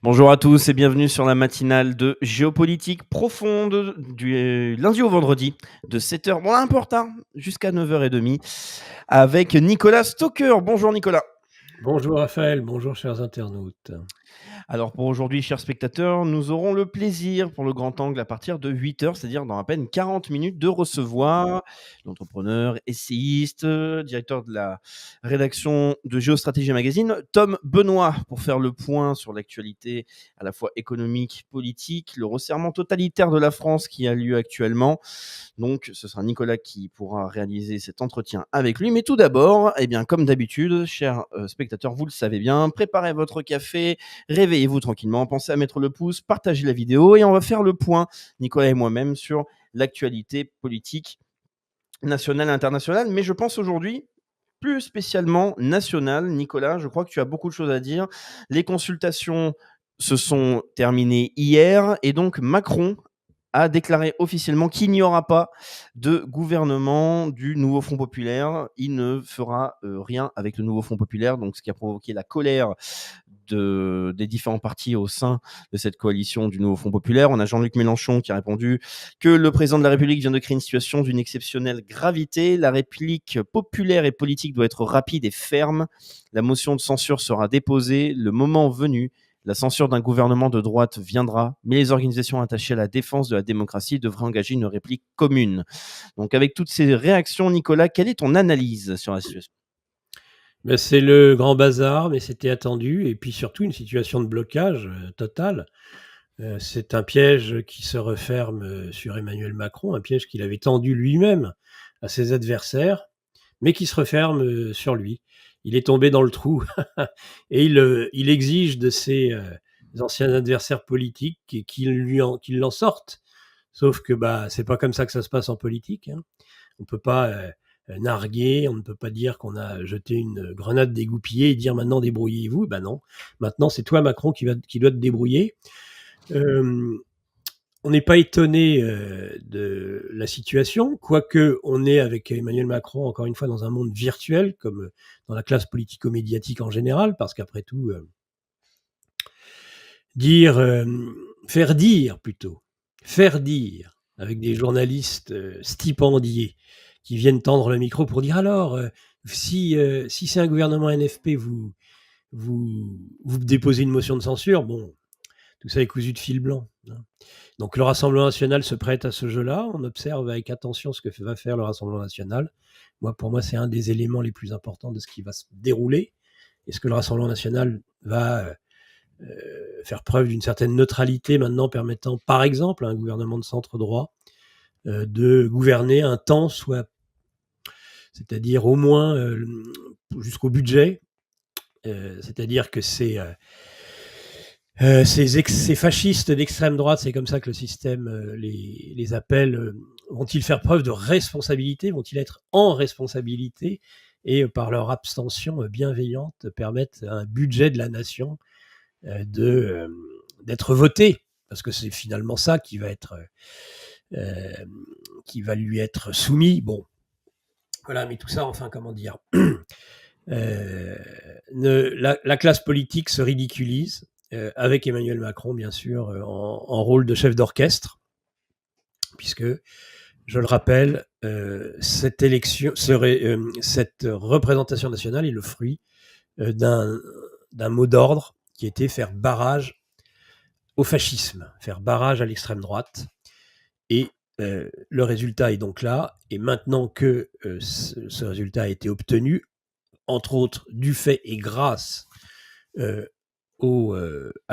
Bonjour à tous et bienvenue sur la matinale de Géopolitique profonde du lundi au vendredi de 7h, bon un peu en retard, jusqu'à 9h30 avec Nicolas Stocker. Bonjour Nicolas. Bonjour Raphaël, bonjour chers internautes. Alors pour aujourd'hui, chers spectateurs, nous aurons le plaisir pour le grand angle à partir de 8h, c'est-à-dire dans à peine 40 minutes, de recevoir l'entrepreneur, essayiste, directeur de la rédaction de Géostratégie Magazine, Tom Benoît, pour faire le point sur l'actualité à la fois économique, politique, le resserrement totalitaire de la France qui a lieu actuellement. Donc, ce sera Nicolas qui pourra réaliser cet entretien avec lui. Mais tout d'abord, eh bien, comme d'habitude, chers spectateurs, vous le savez bien, préparez votre café, réveillez-vous tranquillement, pensez à mettre le pouce, partagez la vidéo et on va faire le point, Nicolas et moi-même, sur l'actualité politique nationale et internationale. Mais je pense aujourd'hui plus spécialement nationale. Nicolas, je crois que tu as beaucoup de choses à dire. Les consultations se sont terminées hier et donc Macron a déclaré officiellement qu'il n'y aura pas de gouvernement du nouveau Front populaire. Il ne fera rien avec le nouveau Front populaire, donc ce qui a provoqué la colère des différents partis au sein de cette coalition du nouveau Front populaire. On a Jean-Luc Mélenchon qui a répondu que le président de la République vient de créer une situation d'une exceptionnelle gravité. La réplique populaire et politique doit être rapide et ferme. La motion de censure sera déposée le moment venu. La censure d'un gouvernement de droite viendra, mais les organisations attachées à la défense de la démocratie devraient engager une réplique commune. Donc avec toutes ces réactions, Nicolas, quelle est ton analyse sur la situation ? C'est le grand bazar, mais c'était attendu, et puis surtout une situation de blocage total. C'est un piège qui se referme sur Emmanuel Macron, un piège qu'il avait tendu lui-même à ses adversaires, mais qui se referme sur lui. Il est tombé dans le trou et il exige de ses anciens adversaires politiques qu'ils l'en sortent. Sauf que c'est pas comme ça que ça se passe en politique, hein. On peut pas narguer, on ne peut pas dire qu'on a jeté une grenade dégoupillée et dire maintenant débrouillez-vous. Non, maintenant c'est toi Macron qui doit te débrouiller. On n'est pas étonné de la situation, quoique on est avec Emmanuel Macron encore une fois dans un monde virtuel, comme dans la classe politico-médiatique en général, parce qu'après tout, faire dire avec des journalistes stipendiés qui viennent tendre le micro pour dire alors, si c'est un gouvernement NFP, vous déposez une motion de censure, bon, tout ça est cousu de fil blanc, hein. Donc le Rassemblement national se prête à ce jeu-là. On observe avec attention ce que va faire le Rassemblement national. Pour moi, c'est un des éléments les plus importants de ce qui va se dérouler. Est-ce que le Rassemblement national va faire preuve d'une certaine neutralité maintenant, permettant par exemple à un gouvernement de centre droit de gouverner un temps, c'est-à-dire au moins jusqu'au budget, c'est-à-dire que ces fascistes d'extrême droite, c'est comme ça que le système les appelle, vont-ils faire preuve de responsabilité, vont-ils être en responsabilité et par leur abstention bienveillante permettre à un budget de la nation d'être voté, parce que c'est finalement ça qui va lui être soumis. Bon, voilà, mais tout ça, enfin, comment dire, la classe politique se ridiculise avec Emmanuel Macron, bien sûr, en rôle de chef d'orchestre, puisque, je le rappelle, cette représentation nationale est le fruit d'un mot d'ordre qui était faire barrage au fascisme, faire barrage à l'extrême droite. Et le résultat est donc là. Et maintenant que ce résultat a été obtenu, entre autres du fait et grâce à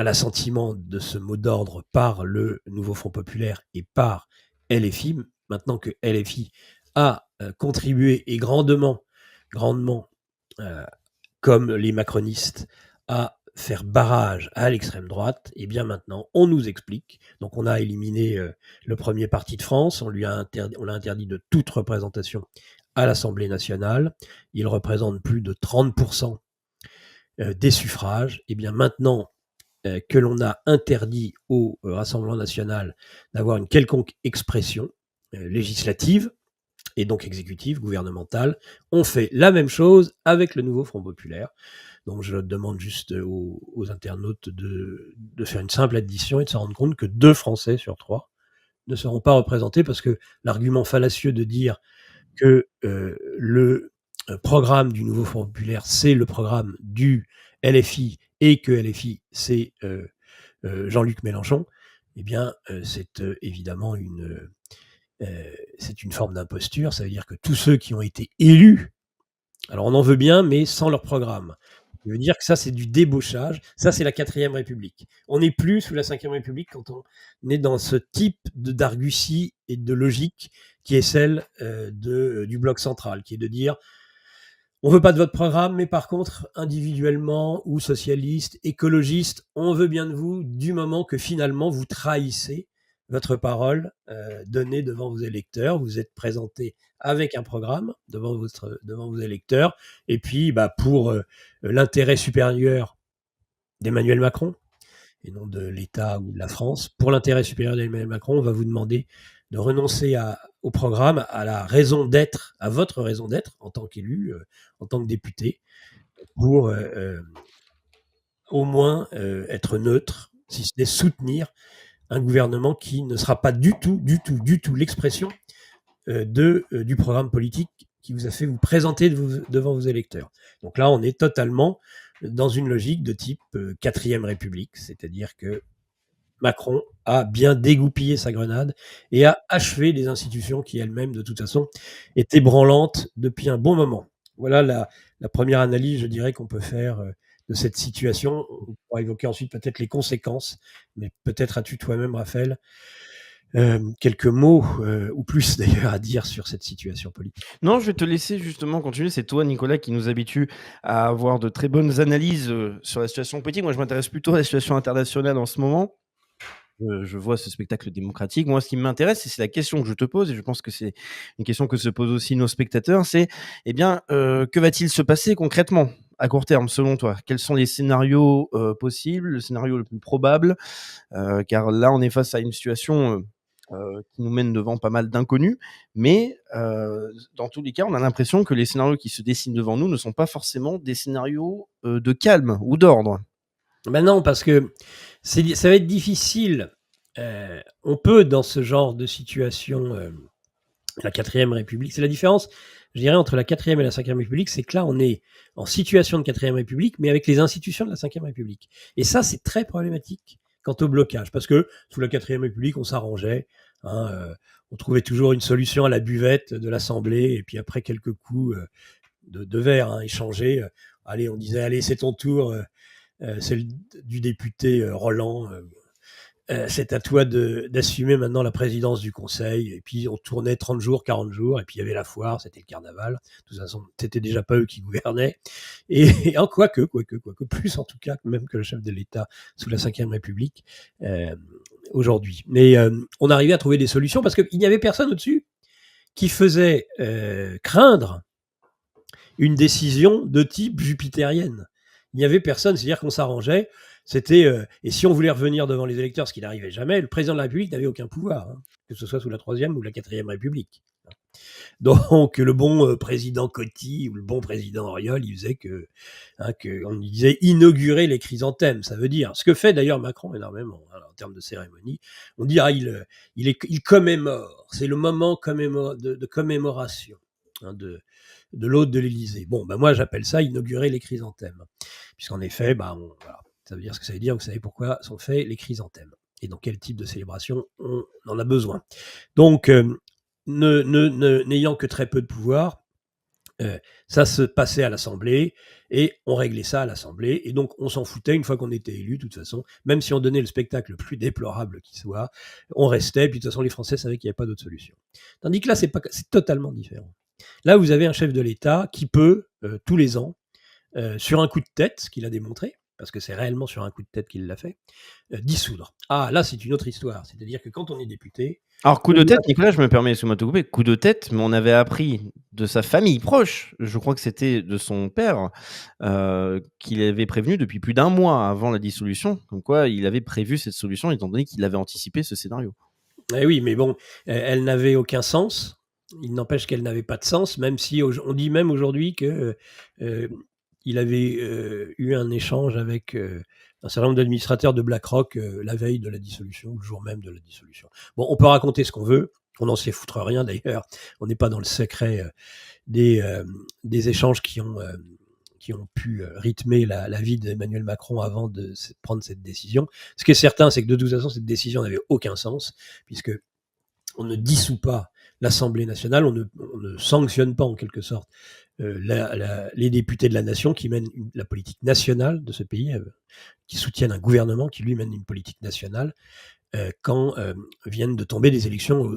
l'assentiment de ce mot d'ordre par le nouveau Front populaire et par LFI, maintenant que LFI a contribué et grandement, comme les macronistes, à faire barrage à l'extrême droite, et bien maintenant, on nous explique. Donc on a éliminé le premier parti de France, on l'a interdit de toute représentation à l'Assemblée nationale. Il représente plus de 30% des suffrages. Et bien maintenant que l'on a interdit au Rassemblement national d'avoir une quelconque expression législative, et donc exécutive, gouvernementale, ont fait la même chose avec le nouveau Front populaire. Donc je demande juste aux internautes de faire une simple addition et de se rendre compte que 2 Français sur 3 ne seront pas représentés, parce que l'argument fallacieux de dire que le programme du nouveau Front populaire, c'est le programme du LFI et que LFI, c'est Jean-Luc Mélenchon, eh bien, c'est évidemment c'est une forme d'imposture. Ça veut dire que tous ceux qui ont été élus, alors on en veut bien, mais sans leur programme. Ça veut dire que ça, c'est du débauchage. Ça, c'est la 4ème République. On n'est plus sous la 5ème République quand on est dans ce type d'argutie et de logique qui est celle du bloc central, qui est de dire on veut pas de votre programme, mais par contre, individuellement ou socialiste, écologiste, on veut bien de vous du moment que finalement vous trahissez votre parole donnée devant vos électeurs. Vous êtes présenté avec un programme devant vos électeurs, et puis pour l'intérêt supérieur d'Emmanuel Macron, et non de l'État ou de la France, pour l'intérêt supérieur d'Emmanuel Macron, on va vous demander de renoncer au programme, à la raison d'être, à votre raison d'être en tant qu'élu, en tant que député, pour au moins être neutre, si ce n'est soutenir un gouvernement qui ne sera pas du tout l'expression du programme politique qui vous a fait vous présenter devant vos électeurs. Donc là, on est totalement dans une logique de type 4ème République, c'est-à-dire que Macron a bien dégoupillé sa grenade et a achevé des institutions qui elles-mêmes, de toute façon, étaient branlantes depuis un bon moment. Voilà la première analyse, je dirais, qu'on peut faire de cette situation. On pourra évoquer ensuite peut-être les conséquences, mais peut-être as-tu toi-même, Raphaël, quelques mots, ou plus d'ailleurs, à dire sur cette situation politique. Non, je vais te laisser justement continuer. C'est toi, Nicolas, qui nous habitue à avoir de très bonnes analyses sur la situation politique. Moi, je m'intéresse plutôt à la situation internationale en ce moment. Je vois ce spectacle démocratique. Moi, ce qui m'intéresse, et c'est la question que je te pose, et je pense que c'est une question que se posent aussi nos spectateurs, c'est, que va-t-il se passer concrètement à court terme, selon toi? Quels sont les scénarios possibles, le scénario le plus probable? Car là, on est face à une situation qui nous mène devant pas mal d'inconnus, mais dans tous les cas, on a l'impression que les scénarios qui se dessinent devant nous ne sont pas forcément des scénarios de calme ou d'ordre. Non, parce que ça va être difficile. On peut, dans ce genre de situation, la 4ème République, c'est la différence, je dirais, entre la 4ème et la 5ème République, c'est que là, on est en situation de 4ème République, mais avec les institutions de la 5ème République. Et ça, c'est très problématique quant au blocage, parce que sous la 4ème République, on s'arrangeait, on trouvait toujours une solution à la buvette de l'Assemblée, et puis après quelques coups de verre échangés, allez, on disait, allez, c'est ton tour, celle du député Roland, c'est à toi d'assumer maintenant la présidence du Conseil. Et puis on tournait 30 jours, 40 jours, et puis il y avait la foire, c'était le carnaval. De toute façon, c'était déjà pas eux qui gouvernaient. Et quoique, plus en tout cas, même que le chef de l'État sous la 5ème République aujourd'hui. Mais on arrivait à trouver des solutions parce qu'il n'y avait personne au-dessus qui faisait craindre une décision de type jupitérienne. Il n'y avait personne, c'est-à-dire qu'on s'arrangeait. C'était et si on voulait revenir devant les électeurs, ce qui n'arrivait jamais, le président de la République n'avait aucun pouvoir, que ce soit sous la 3ème ou la 4ème République. Donc le bon président Coty ou le bon président Auriol, il faisait on disait inaugurer les chrysanthèmes. Ça veut dire ce que fait d'ailleurs Macron énormément en termes de cérémonie. On dit il commémore. C'est le moment de commémoration de l'hôte de l'Élysée. Bon, moi j'appelle ça inaugurer les chrysanthèmes, puisqu'en effet, voilà, ça veut dire ce que ça veut dire. Vous savez pourquoi sont faits les chrysanthèmes et dans quel type de célébration on en a besoin. Donc, n'ayant que très peu de pouvoir, ça se passait à l'Assemblée et on réglait ça à l'Assemblée. Et donc, on s'en foutait une fois qu'on était élu, de toute façon. Même si on donnait le spectacle le plus déplorable qui soit, on restait. Puis de toute façon, les Français savaient qu'il n'y avait pas d'autre solution. Tandis que là, c'est totalement différent. Là, vous avez un chef de l'État qui peut, tous les ans, sur un coup de tête, ce qu'il a démontré, parce que c'est réellement sur un coup de tête qu'il l'a fait, dissoudre. Ah, là, c'est une autre histoire. C'est-à-dire que quand on est député... Alors, coup de tête, Nicolas, je me permets, excuse-moi de te couper, coup de tête, mais on avait appris de sa famille proche, je crois que c'était de son père, qu'il avait prévenu depuis plus d'1 mois avant la dissolution, comme quoi il avait prévu cette solution, étant donné qu'il avait anticipé ce scénario. Eh oui, mais bon, elle n'avait aucun sens, il n'empêche qu'elle n'avait pas de sens, même si on dit même aujourd'hui que il avait eu un échange avec un certain nombre d'administrateurs de BlackRock la veille de la dissolution, ou le jour même de la dissolution. Bon, on peut raconter ce qu'on veut, on n'en sait foutre rien d'ailleurs, on n'est pas dans le secret des échanges qui ont pu rythmer la vie d'Emmanuel Macron avant de prendre cette décision. Ce qui est certain, c'est que de toute façon, cette décision n'avait aucun sens, puisque on ne dissout pas l'Assemblée nationale, on ne sanctionne pas en quelque sorte les députés de la nation qui mènent la politique nationale de ce pays, qui soutiennent un gouvernement qui lui mène une politique nationale, quand viennent de tomber des élections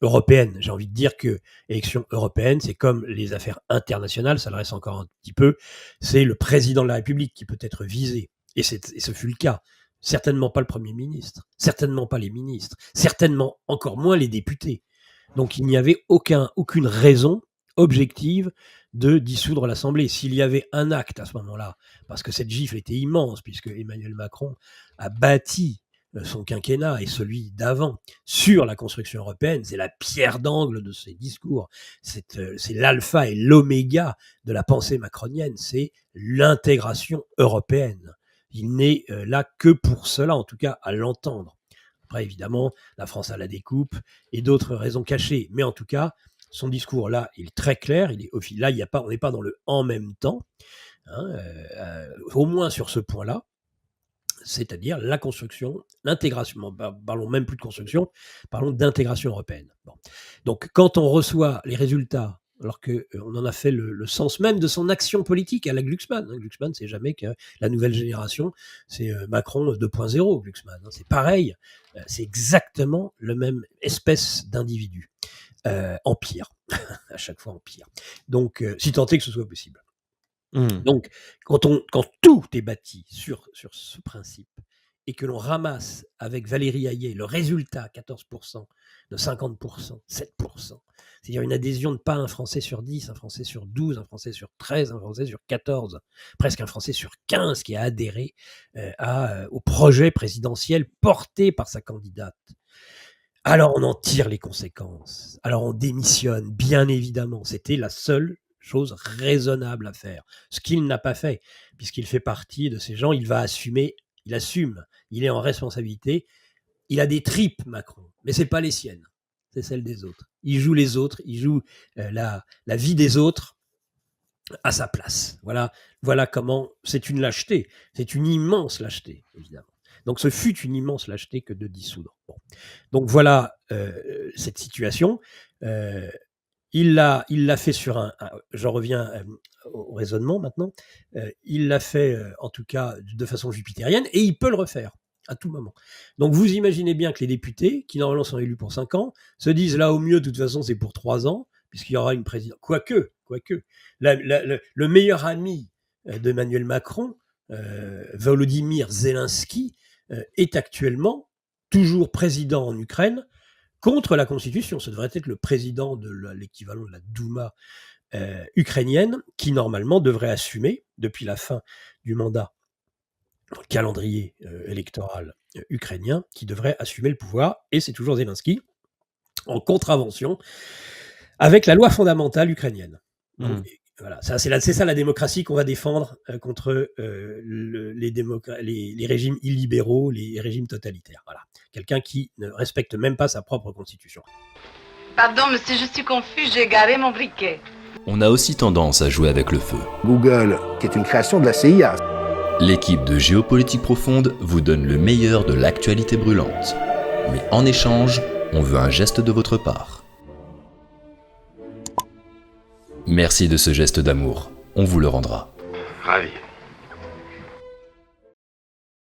européennes. J'ai envie de dire que élections européennes, c'est comme les affaires internationales, ça le reste encore un petit peu, c'est le président de la République qui peut être visé. Et ce fut le cas. Certainement pas le Premier ministre, certainement pas les ministres, certainement encore moins les députés. Donc il n'y avait aucune raison objective de dissoudre l'Assemblée. S'il y avait un acte à ce moment-là, parce que cette gifle était immense, puisque Emmanuel Macron a bâti son quinquennat et celui d'avant sur la construction européenne, c'est la pierre d'angle de ses discours, c'est l'alpha et l'oméga de la pensée macronienne, c'est l'intégration européenne. Il n'est là que pour cela, en tout cas à l'entendre. Après, évidemment, la France a la découpe et d'autres raisons cachées. Mais en tout cas, son discours, là, il est très clair. Là, on n'est pas dans le « en même temps », au moins sur ce point-là, c'est-à-dire la construction, l'intégration. Parlons même plus de construction, parlons d'intégration européenne. Bon. Donc, quand on reçoit les résultats, alors qu'on en a fait le sens même de son action politique à la Glucksmann. Glucksmann, c'est jamais que la nouvelle génération, c'est Macron 2.0, Glucksmann. C'est pareil, c'est exactement le même espèce d'individu. En pire, à chaque fois en pire. Donc, si tant est que ce soit possible. Donc, quand tout est bâti sur ce principe, et que l'on ramasse avec Valérie Hayet le résultat, 14%, de 50%, 7%, c'est-à-dire une adhésion de pas un Français sur 10, un Français sur 12, un Français sur 13, un Français sur 14, presque un Français sur 15 qui a adhéré au projet présidentiel porté par sa candidate. Alors on en tire les conséquences, alors on démissionne, bien évidemment, c'était la seule chose raisonnable à faire, ce qu'il n'a pas fait, puisqu'il fait partie de ces gens, il va assumer, il assume, il est en responsabilité, il a des tripes, Macron, mais c'est pas les siennes, c'est celles des autres. Il joue les autres, il joue la vie des autres à sa place. Voilà comment, c'est une lâcheté, c'est une immense lâcheté, évidemment. Donc ce fut une immense lâcheté que de dissoudre. Bon. Donc voilà cette situation. Il l'a fait sur j'en reviens au raisonnement maintenant, il l'a fait en tout cas de façon jupitérienne et il peut le refaire à tout moment. Donc vous imaginez bien que les députés, qui normalement sont élus pour 5 ans, se disent là au mieux de toute façon c'est pour 3 ans, puisqu'il y aura une présidence. Quoique, le meilleur ami d'Emmanuel Macron, Volodymyr Zelensky, est actuellement toujours président en Ukraine, contre la Constitution. Ce devrait être le président de l'équivalent de la Douma ukrainienne, qui normalement devrait assumer, depuis la fin du mandat, le calendrier électoral ukrainien, qui devrait assumer le pouvoir, et c'est toujours Zelensky, en contravention avec la loi fondamentale ukrainienne. Donc, voilà, c'est ça la démocratie qu'on va défendre contre les régimes illibéraux, les régimes totalitaires. Voilà. Quelqu'un qui ne respecte même pas sa propre constitution. Pardon, monsieur, je suis confus, j'ai égaré mon briquet. On a aussi tendance à jouer avec le feu. Google, qui est une création de la CIA. L'équipe de Géopolitique Profonde vous donne le meilleur de l'actualité brûlante. Mais en échange, on veut un geste de votre part. Merci de ce geste d'amour, on vous le rendra. Ravi.